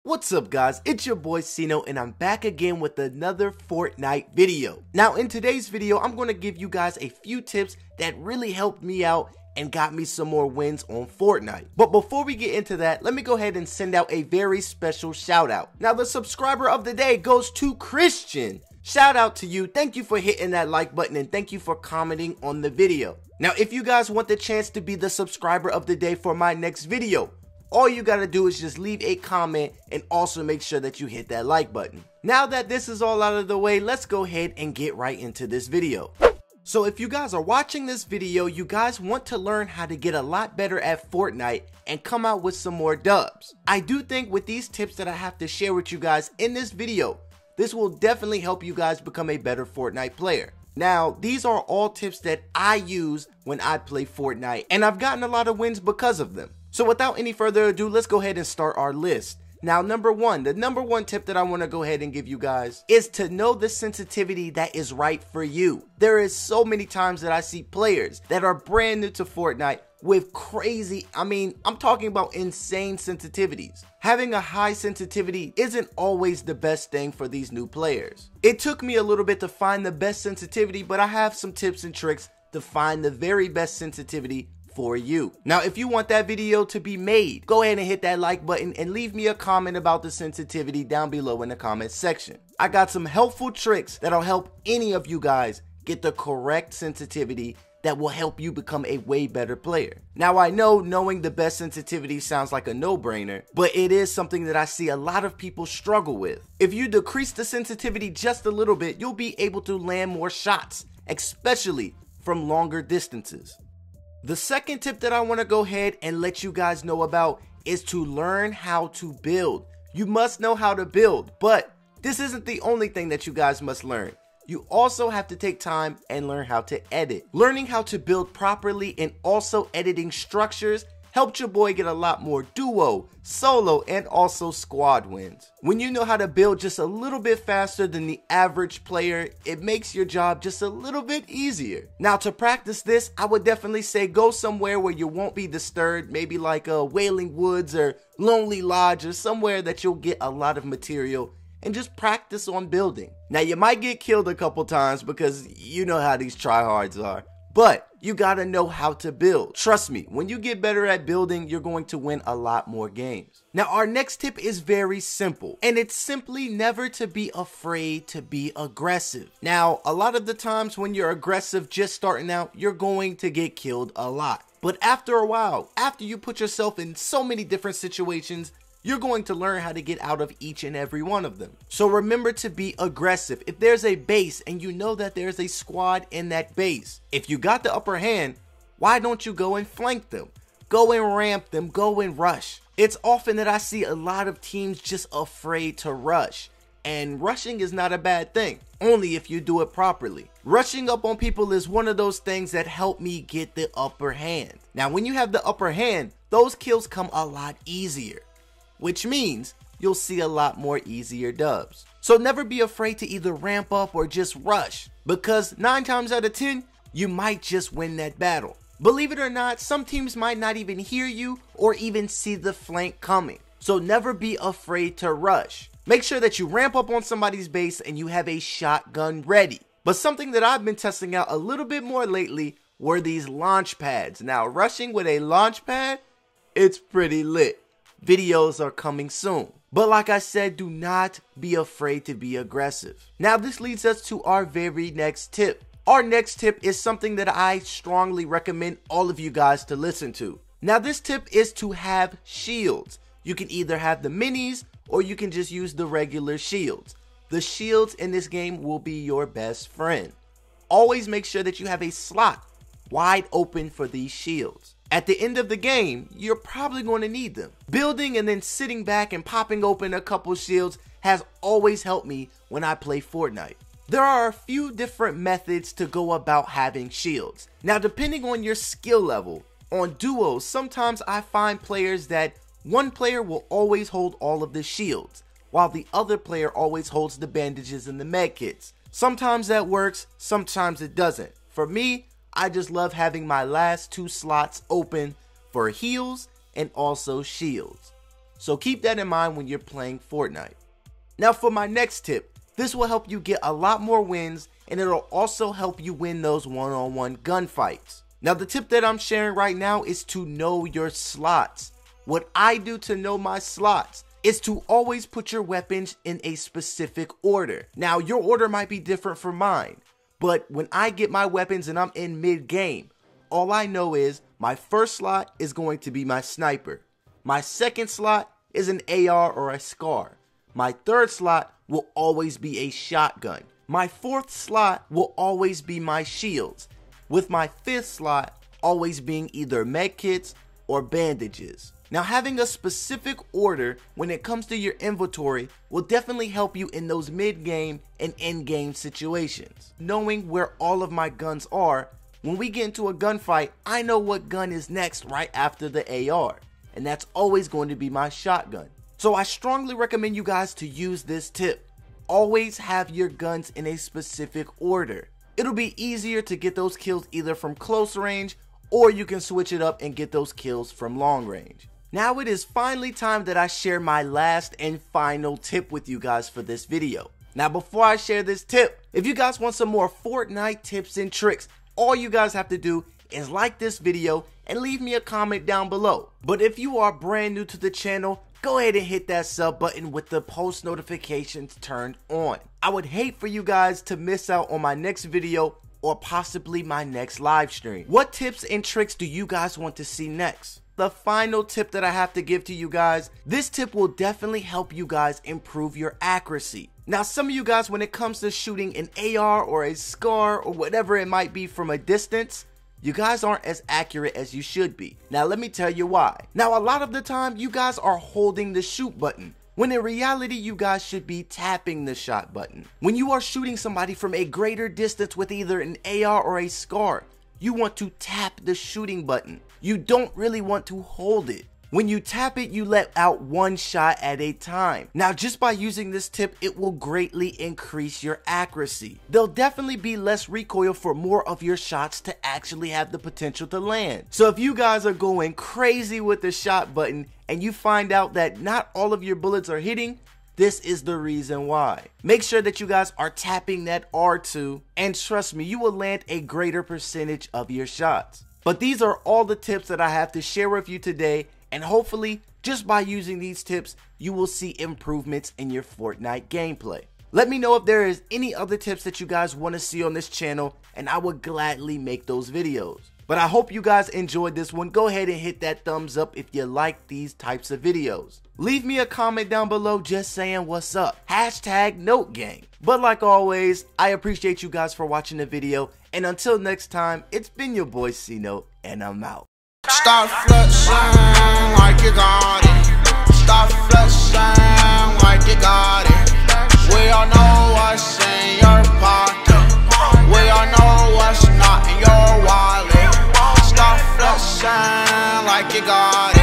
What's up guys, it's your boy Sino and I'm back again with another Fortnite video. Now in today's video, I'm going to give you guys a few tips that really helped me out and got me some more wins on Fortnite. But before we get into that, let me go ahead and send out a very special shout out. Now the subscriber of the day goes to Christian. Shout out to you, thank you for hitting that like button and thank you for commenting on the video. Now if you guys want the chance to be the subscriber of the day for my next video, all you gotta do is just leave a comment and also make sure that you hit that like button. Now that this is all out of the way, let's go ahead and get right into this video. So if you guys are watching this video, you guys want to learn how to get a lot better at Fortnite and come out with some more dubs. I do think with these tips that I have to share with you guys in this video, this will definitely help you guys become a better Fortnite player. Now, these are all tips that I use when I play Fortnite, and I've gotten a lot of wins because of them. So without any further ado, let's go ahead and start our list. Now, the number one tip that I want to go ahead and give you guys is to know the sensitivity that is right for you. There is so many times that I see players that are brand new to Fortnite with crazy, I'm talking about insane sensitivities. Having a high sensitivity isn't always the best thing for these new players. It took me a little bit to find the best sensitivity, but I have some tips and tricks to find the very best sensitivity for you. Now, if you want that video to be made, go ahead and hit that like button and leave me a comment about the sensitivity down below in the comment section. I got some helpful tricks that'll help any of you guys get the correct sensitivity that will help you become a way better player. Now, I know knowing the best sensitivity sounds like a no-brainer, but it is something that I see a lot of people struggle with. If you decrease the sensitivity just a little bit, you'll be able to land more shots, especially from longer distances. The second tip that I want to go ahead and let you guys know about is to learn how to build. You must know how to build, but this isn't the only thing that you guys must learn. You also have to take time and learn how to edit. Learning how to build properly and also editing structures helped your boy get a lot more duo, solo, and also squad wins. When you know how to build just a little bit faster than the average player, it makes your job just a little bit easier. Now to practice this, I would definitely say go somewhere where you won't be disturbed, maybe like a Wailing Woods or Lonely Lodge or somewhere that you'll get a lot of material and just practice on building. Now you might get killed a couple times because you know how these tryhards are, but you gotta know how to build. Trust me, when you get better at building, you're going to win a lot more games. Now, our next tip is very simple, and it's simply never to be afraid to be aggressive. Now, a lot of the times when you're aggressive just starting out, you're going to get killed a lot. But after a while, after you put yourself in so many different situations, you're going to learn how to get out of each and every one of them. So remember to be aggressive. If there's a base and you know that there's a squad in that base, if you got the upper hand, why don't you go and flank them? Go and ramp them, go and rush. It's often that I see a lot of teams just afraid to rush. And rushing is not a bad thing, only if you do it properly. Rushing up on people is one of those things that help me get the upper hand. Now, when you have the upper hand, those kills come a lot easier, which means you'll see a lot more easier dubs. So never be afraid to either ramp up or just rush, because 9 times out of 10, you might just win that battle. Believe it or not, some teams might not even hear you or even see the flank coming. So never be afraid to rush. Make sure that you ramp up on somebody's base and you have a shotgun ready. But something that I've been testing out a little bit more lately were these launch pads. Now, rushing with a launch pad, it's pretty lit. Videos are coming soon. But like I said, do not be afraid to be aggressive. Now this leads us to our very next tip. Our next tip is something that I strongly recommend all of you guys to listen to. Now this tip is to have shields. You can either have the minis or you can just use the regular shields. The shields in this game will be your best friend. Always make sure that you have a slot wide open for these shields. At the end of the game, you're probably going to need them. Building and then sitting back and popping open a couple shields has always helped me when I play Fortnite. There are a few different methods to go about having shields. Now, depending on your skill level, on duos, sometimes I find players that one player will always hold all of the shields, while the other player always holds the bandages and the med kits. Sometimes that works, sometimes it doesn't. For me, I just love having my last 2 slots open for heals and also shields. So keep that in mind when you're playing Fortnite. Now for my next tip, this will help you get a lot more wins, and it'll also help you win those one-on-one gunfights. Now the tip that I'm sharing right now is to know your slots. What I do to know my slots is to always put your weapons in a specific order. Now your order might be different from mine, but when I get my weapons and I'm in mid-game, all I know is my first slot is going to be my sniper. My second slot is an AR or a SCAR. My third slot will always be a shotgun. My fourth slot will always be my shields, with my fifth slot always being either medkits or bandages. Now having a specific order when it comes to your inventory will definitely help you in those mid-game and end-game situations. Knowing where all of my guns are, when we get into a gunfight, I know what gun is next right after the AR, and that's always going to be my shotgun. So I strongly recommend you guys to use this tip. Always have your guns in a specific order. It'll be easier to get those kills either from close range, or you can switch it up and get those kills from long range. Now it is finally time that I share my last and final tip with you guys for this video. Now before I share this tip, if you guys want some more Fortnite tips and tricks, all you guys have to do is like this video and leave me a comment down below. But if you are brand new to the channel, go ahead and hit that sub button with the post notifications turned on. I would hate for you guys to miss out on my next video or possibly my next live stream. What tips and tricks do you guys want to see next? The final tip that I have to give to you guys, this tip will definitely help you guys improve your accuracy. Now some of you guys, when it comes to shooting an AR or a SCAR or whatever it might be from a distance, you guys aren't as accurate as you should be. Now let me tell you why. Now a lot of the time you guys are holding the shoot button, when in reality you guys should be tapping the shot button. When you are shooting somebody from a greater distance with either an AR or a SCAR, you want to tap the shooting button. You don't really want to hold it. When you tap it, you let out one shot at a time. Now just by using this tip, it will greatly increase your accuracy. There'll definitely be less recoil for more of your shots to actually have the potential to land. So if you guys are going crazy with the shot button and you find out that not all of your bullets are hitting, this is the reason why. Make sure that you guys are tapping that R2, and trust me, you will land a greater percentage of your shots. But these are all the tips that I have to share with you today, and hopefully just by using these tips you will see improvements in your Fortnite gameplay. Let me know if there is any other tips that you guys want to see on this channel, and I would gladly make those videos. But I hope you guys enjoyed this one. Go ahead and hit that thumbs up if you like these types of videos. Leave me a comment down below just saying what's up. #NoteGang. But like always, I appreciate you guys for watching the video, and until next time, it's been your boy C-Note, and I'm out. Start flexing like you got it. Start flexing like you got it. We all know what's in your pocket. We all know what's not in your wallet. Start flexing like you got it.